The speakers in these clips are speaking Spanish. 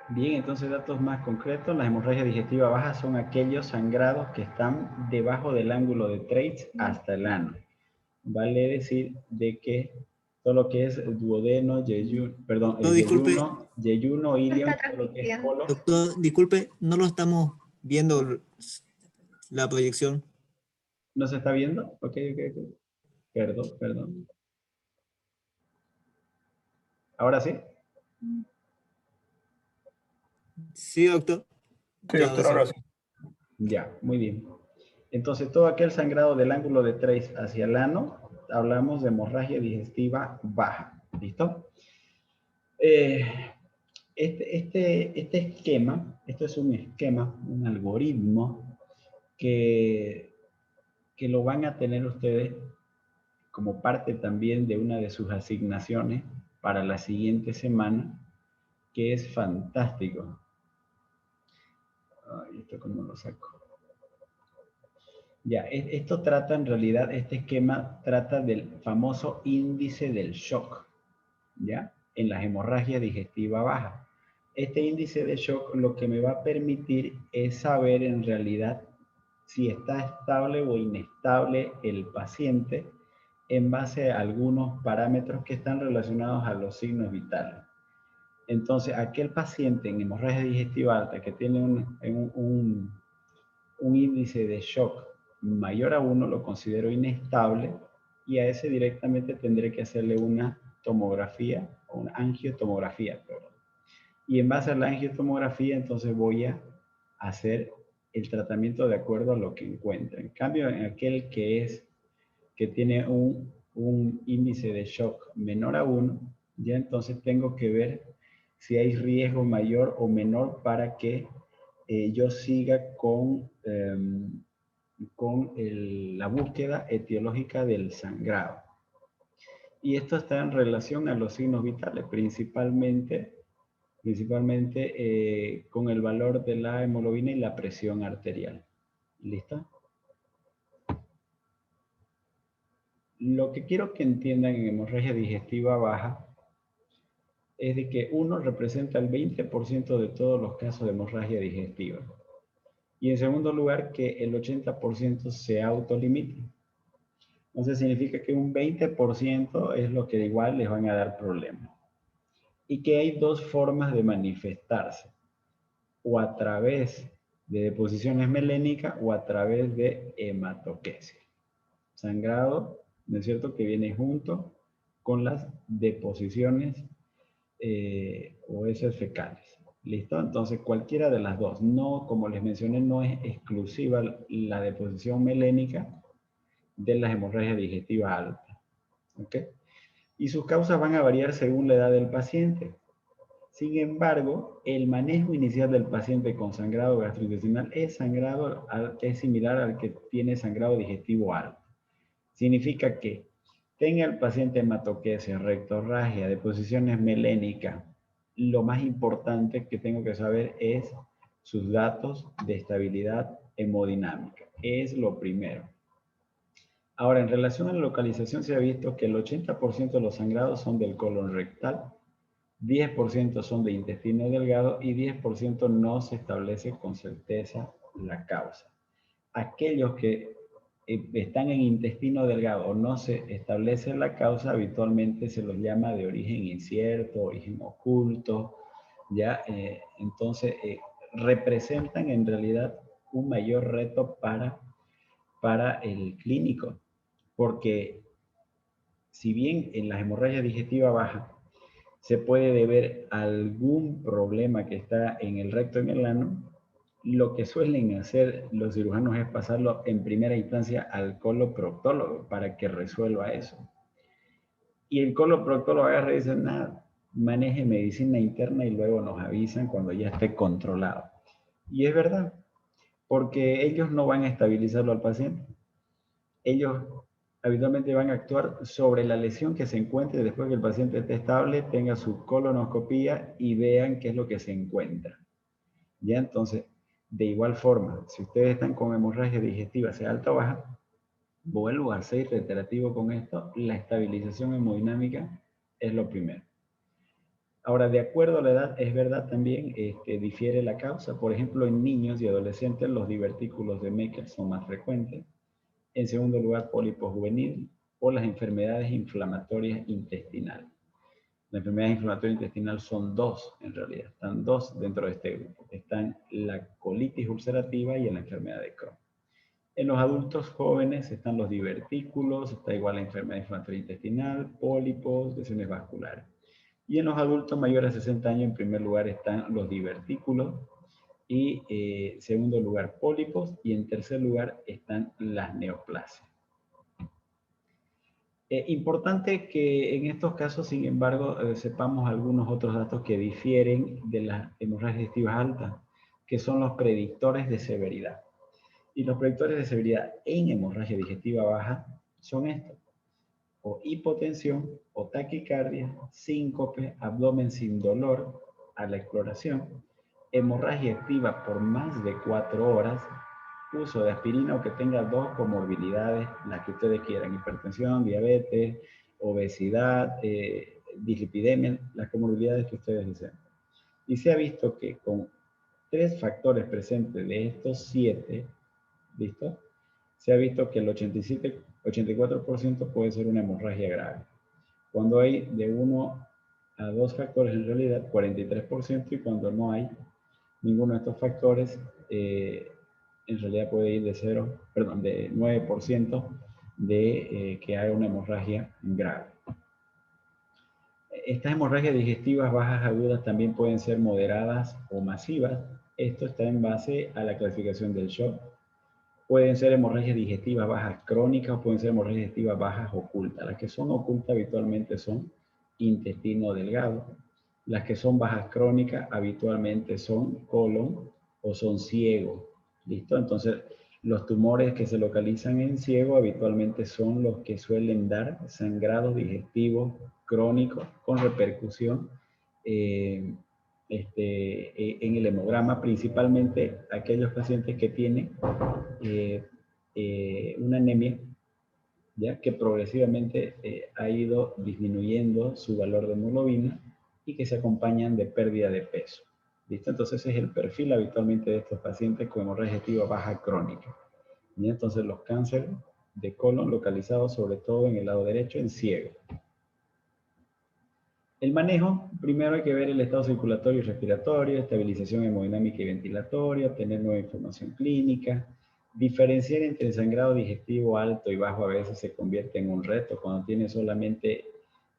Bien, entonces datos más concretos, las hemorragias digestivas bajas son aquellos sangrados que están debajo del ángulo de Treitz hasta el ano. Vale decir de que todo lo que es el duodeno, yeyuno, ilion, todo lo que es colon. Doctor, disculpe, no lo estamos viendo la proyección. ¿No se está viendo? Ok. Perdón. ¿Ahora sí? Sí, doctor. Sí, doctor, ahora sí. Ya, muy bien. Entonces, todo aquel sangrado del ángulo de Treitz hacia el ano, hablamos de hemorragia digestiva baja. ¿Listo? Este esquema, esto es un esquema, un algoritmo que lo van a tener ustedes como parte también de una de sus asignaciones para la siguiente semana, que es fantástico. Ay, ¿esto cómo lo saco? Ya, esto trata en realidad, este esquema trata del famoso índice del shock, ¿ya? En la hemorragia digestiva baja. Este índice de shock lo que me va a permitir es saber en realidad si está estable o inestable el paciente en base a algunos parámetros que están relacionados a los signos vitales. Entonces, aquel paciente en hemorragia digestiva alta que tiene un índice de shock mayor a 1 lo considero inestable y a ese directamente tendré que hacerle una tomografía o una angiotomografía, perdón. Y en base a la angiotomografía entonces voy a hacer el tratamiento de acuerdo a lo que encuentre. En cambio, en aquel que tiene un índice de shock menor a 1, ya entonces tengo que ver si hay riesgo mayor o menor para que yo siga con la búsqueda etiológica del sangrado. Y esto está en relación a los signos vitales, principalmente con el valor de la hemoglobina y la presión arterial. ¿Listo? Lo que quiero que entiendan en hemorragia digestiva baja es de que 1 representa el 20% de todos los casos de hemorragia digestiva. Y en segundo lugar, que el 80% se autolimita. Entonces significa que un 20% es lo que igual les van a dar problemas. Y que hay dos formas de manifestarse. O a través de deposiciones melénicas o a través de hematoquesia. Sangrado, ¿no es cierto?, que viene junto con las deposiciones o heces fecales. ¿Listo? Entonces cualquiera de las dos. No, como les mencioné, no es exclusiva la deposición melénica de las hemorragias digestivas altas. ¿Ok? Y sus causas van a variar según la edad del paciente. Sin embargo, el manejo inicial del paciente con sangrado gastrointestinal es similar al que tiene sangrado digestivo alto. Significa que tenga el paciente hematoquesia, rectorragia, deposiciones melénicas, lo más importante que tengo que saber es sus datos de estabilidad hemodinámica. Es lo primero. Ahora, en relación a la localización, se ha visto que el 80% de los sangrados son del colon rectal, 10% son de intestino delgado y 10% no se establece con certeza la causa. Aquellos que están en intestino delgado o no se establece la causa, habitualmente se los llama de origen incierto, origen oculto, ¿ya? Entonces, representan en realidad un mayor reto para el clínico, porque si bien en las hemorragias digestivas bajas se puede deber a algún problema que está en el recto, en el ano, lo que suelen hacer los cirujanos es pasarlo en primera instancia al coloproctólogo para que resuelva eso. Y el coloproctólogo agarra y dice, nada, maneje medicina interna y luego nos avisan cuando ya esté controlado. Y es verdad, porque ellos no van a estabilizarlo al paciente. Ellos habitualmente van a actuar sobre la lesión que se encuentre después que el paciente esté estable, tenga su colonoscopía y vean qué es lo que se encuentra. Ya, entonces, de igual forma, si ustedes están con hemorragia digestiva, sea alta o baja, vuelvo a ser reiterativo con esto, la estabilización hemodinámica es lo primero. Ahora, de acuerdo a la edad, es verdad también que difiere la causa. Por ejemplo, en niños y adolescentes los divertículos de Meckel son más frecuentes. En segundo lugar, pólipo juvenil o las enfermedades inflamatorias intestinales. Las enfermedades inflamatorias intestinales son dos, en realidad. Están dos dentro de este grupo. Están la colitis ulcerativa y la enfermedad de Crohn. En los adultos jóvenes están los divertículos, está igual la enfermedad inflamatoria intestinal, pólipos, lesiones vasculares. Y en los adultos mayores de 60 años, en primer lugar, están los divertículos y segundo lugar, pólipos y en tercer lugar están las neoplasias. Importante que en estos casos, sin embargo, sepamos algunos otros datos que difieren de las hemorragias digestivas altas, que son los predictores de severidad. Y los predictores de severidad en hemorragia digestiva baja son estos: o hipotensión, o taquicardia, síncope, abdomen sin dolor a la exploración, hemorragia activa por más de 4 horas, uso de aspirina o que tenga dos comorbilidades, las que ustedes quieran: hipertensión, diabetes, obesidad, dislipidemia, las comorbilidades que ustedes deseen. Y se ha visto que con 3 factores presentes de estos 7, ¿listo? Se ha visto que el 84% puede ser una hemorragia grave. Cuando hay de 1 a 2 factores, en realidad 43%, y cuando no hay ninguno de estos factores, en realidad puede ir de 9% de que haya una hemorragia grave. Estas hemorragias digestivas bajas agudas también pueden ser moderadas o masivas. Esto está en base a la clasificación del SHOP. Pueden ser hemorragias digestivas bajas crónicas o pueden ser hemorragias digestivas bajas ocultas. Las que son ocultas habitualmente son intestino delgado. Las que son bajas crónicas habitualmente son colon o son ciego. ¿Listo? Entonces, los tumores que se localizan en ciego habitualmente son los que suelen dar sangrados digestivos crónicos con repercusión en el hemograma, principalmente aquellos pacientes que tienen una anemia, ¿ya? Que progresivamente ha ido disminuyendo su valor de hemoglobina y que se acompañan de pérdida de peso. ¿Listo? Entonces ese es el perfil habitualmente de estos pacientes con hemorragia digestiva baja crónica. ¿Ya? Entonces los cánceres de colon localizados sobre todo en el lado derecho en ciego. El manejo: primero hay que ver el estado circulatorio y respiratorio, estabilización hemodinámica y ventilatoria, obtener nueva información clínica. Diferenciar entre el sangrado digestivo alto y bajo a veces se convierte en un reto cuando tiene solamente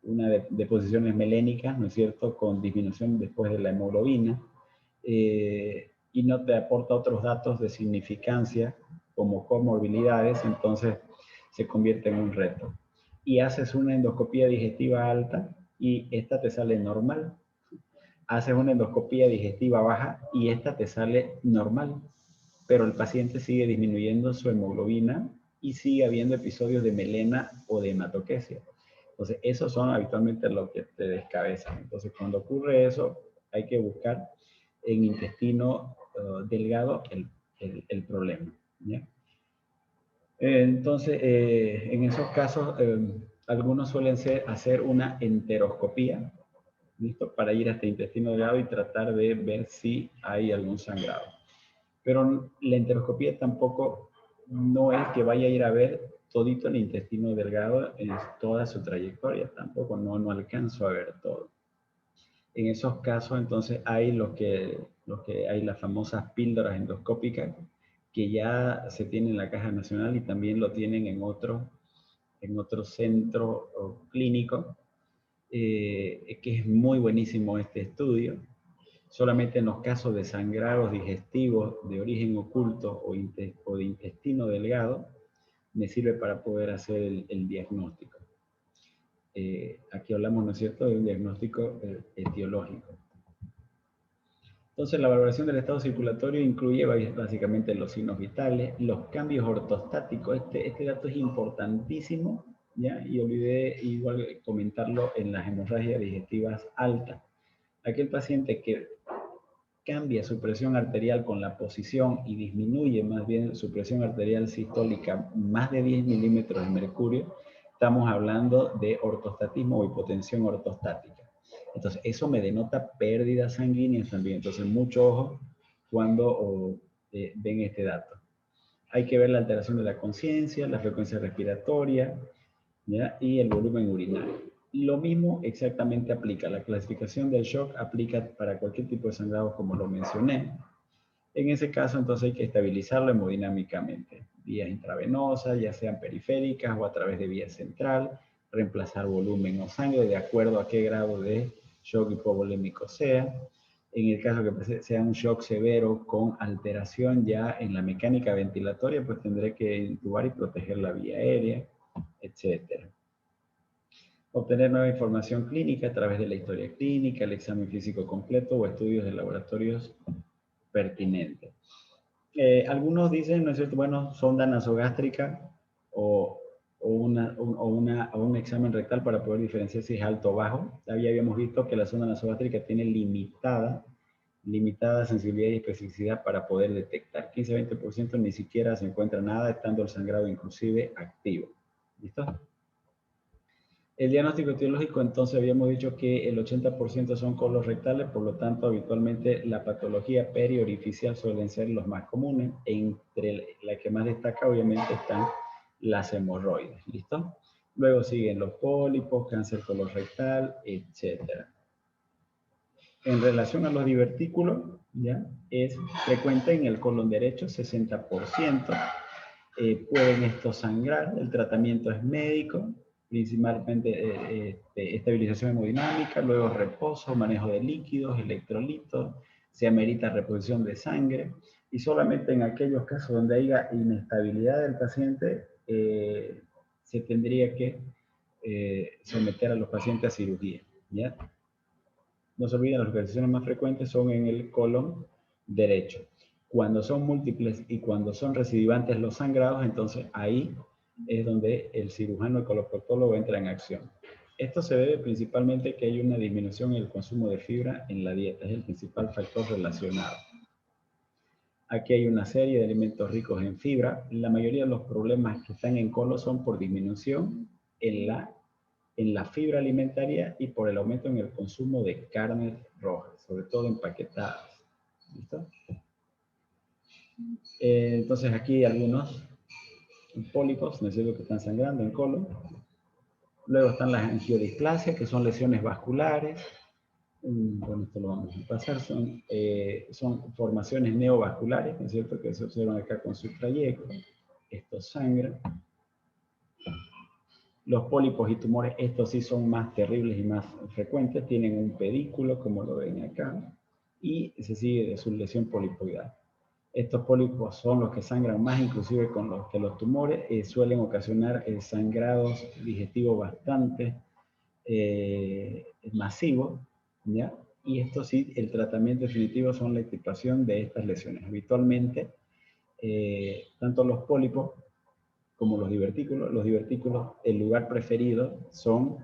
una deposiciones melénicas, ¿no es cierto?, con disminución después de la hemoglobina, y no te aporta otros datos de significancia como comorbilidades, entonces se convierte en un reto. Y haces una endoscopía digestiva alta y esta te sale normal. Haces una endoscopía digestiva baja y esta te sale normal, pero el paciente sigue disminuyendo su hemoglobina y sigue habiendo episodios de melena o de hematoquesia. Entonces, esos son habitualmente los que te descabezan. Entonces, cuando ocurre eso, hay que buscar en intestino delgado el problema, ¿ya? Entonces, en esos casos, algunos suelen hacer una enteroscopía, ¿listo?, para ir hasta el intestino delgado y tratar de ver si hay algún sangrado. Pero la enteroscopía tampoco no es que vaya a ir a ver todito el intestino delgado en toda su trayectoria, tampoco, no alcanzo a ver todo. En esos casos, entonces, hay lo que hay las famosas píldoras endoscópicas, que ya se tienen en la Caja Nacional y también lo tienen en otro centro clínico, que es muy buenísimo este estudio. Solamente en los casos de sangrados digestivos de origen oculto o de intestino delgado, me sirve para poder hacer el diagnóstico. Aquí hablamos, ¿no es cierto?, de un diagnóstico etiológico. Entonces, la valoración del estado circulatorio incluye básicamente los signos vitales, los cambios ortostáticos. Este dato es importantísimo, ¿ya? Y olvidé igual comentarlo en las hemorragias digestivas altas. Aquel paciente que cambia su presión arterial con la posición y disminuye más bien su presión arterial sistólica más de 10 milímetros de mercurio, estamos hablando de ortostatismo o hipotensión ortostática. Entonces, eso me denota pérdidas sanguíneas también. Entonces, mucho ojo cuando ven este dato. Hay que ver la alteración de la conciencia, la frecuencia respiratoria, ¿ya? Y el volumen urinario. Lo mismo exactamente aplica. La clasificación del shock aplica para cualquier tipo de sangrado, como lo mencioné. En ese caso, entonces hay que estabilizarlo hemodinámicamente. Vías intravenosas, ya sean periféricas o a través de vía central, reemplazar volumen o sangre de acuerdo a qué grado de shock hipovolémico sea. En el caso que sea un shock severo con alteración ya en la mecánica ventilatoria, pues tendré que intubar y proteger la vía aérea, etc. Obtener nueva información clínica a través de la historia clínica, el examen físico completo o estudios de laboratorios pertinentes. Algunos dicen, ¿no es cierto? Bueno, sonda nasogástrica o un examen rectal para poder diferenciar si es alto o bajo. Ya habíamos visto que la sonda nasogástrica tiene limitada sensibilidad y especificidad para poder detectar. 15-20% ni siquiera se encuentra nada, estando el sangrado inclusive activo. ¿Listo? El diagnóstico etiológico, entonces habíamos dicho que el 80% son colorectales, por lo tanto, habitualmente la patología periorificial suelen ser los más comunes. Entre la que más destaca, obviamente, están las hemorroides. ¿Listo? Luego siguen los pólipos, cáncer colorectal, etc. En relación a los divertículos, ¿ya? Es frecuente en el colon derecho, 60%. Pueden estos sangrar, el tratamiento es médico, principalmente estabilización hemodinámica, luego reposo, manejo de líquidos, electrolitos, se amerita reposición de sangre y solamente en aquellos casos donde haya inestabilidad del paciente se tendría que someter a los pacientes a cirugía. ¿Ya? No se olviden, las localizaciones más frecuentes son en el colon derecho. Cuando son múltiples y cuando son recidivantes los sangrados, entonces ahí es donde el cirujano, el coloproctólogo entra en acción. Esto se debe principalmente a que hay una disminución en el consumo de fibra en la dieta, es el principal factor relacionado. Aquí hay una serie de alimentos ricos en fibra. La mayoría de los problemas que están en colon son por disminución en la fibra alimentaria y por el aumento en el consumo de carnes rojas, sobre todo empaquetadas. ¿Listo? Entonces aquí algunos pólipos, ¿no es cierto?, que están sangrando en colon. Luego están las angiodisplasias, que son lesiones vasculares. Bueno, esto lo vamos a pasar. Son formaciones neovasculares, ¿no es cierto?, que se observan acá con su trayecto. Esto sangra. Los pólipos y tumores, estos sí son más terribles y más frecuentes. Tienen un pedículo, como lo ven acá, y se sigue de su lesión polipoidal. Estos pólipos son los que sangran más, inclusive con los que los tumores suelen ocasionar sangrados digestivos bastante masivos, ¿ya? Y esto sí, el tratamiento definitivo son la extirpación de estas lesiones. Habitualmente, tanto los pólipos como los divertículos, el lugar preferido son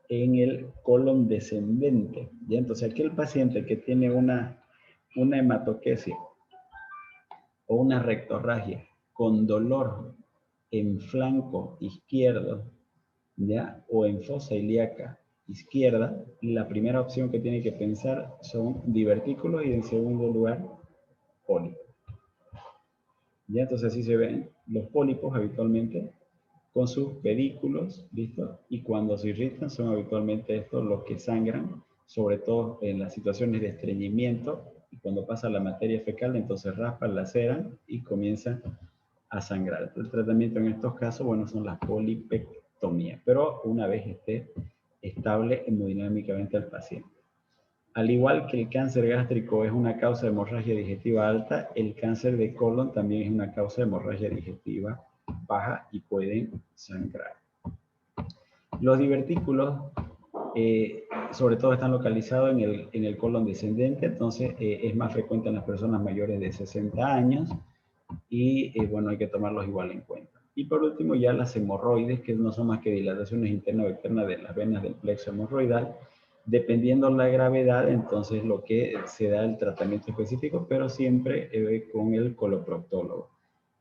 en el colon descendente, ¿ya? Entonces, aquel paciente que tiene una hematoquesia o una rectorragia con dolor en flanco izquierdo, ¿ya? O en fosa ilíaca izquierda, la primera opción que tiene que pensar son divertículos y en segundo lugar pólipos. ¿Ya? Entonces así se ven los pólipos habitualmente con sus pedículos, ¿listo? Y cuando se irritan son habitualmente estos los que sangran, sobre todo en las situaciones de estreñimiento, y cuando pasa la materia fecal, entonces raspan, laceran y comienzan a sangrar. El tratamiento en estos casos, bueno, son las polipectomías, pero una vez esté estable hemodinámicamente el paciente. Al igual que el cáncer gástrico es una causa de hemorragia digestiva alta, el cáncer de colon también es una causa de hemorragia digestiva baja y pueden sangrar. Los divertículos Sobre todo están localizados en el colon descendente, entonces es más frecuente en las personas mayores de 60 años y bueno, hay que tomarlos igual en cuenta. Y por último ya las hemorroides, que no son más que dilataciones internas o externas de las venas del plexo hemorroidal. Dependiendo la gravedad, entonces lo que se da el tratamiento específico, pero siempre con el coloproctólogo.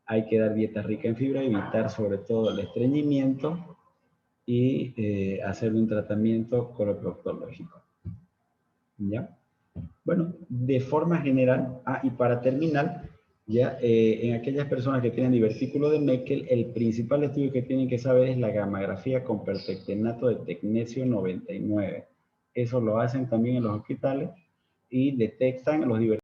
Hay que dar dieta rica en fibra, evitar sobre todo el estreñimiento y hacer un tratamiento coloproctológico. ¿Ya? Bueno, de forma general, y para terminar, ya en aquellas personas que tienen divertículo de Meckel, el principal estudio que tienen que saber es la gammagrafía con pertectenato de tecnecio 99. Eso lo hacen también en los hospitales y detectan los divertículos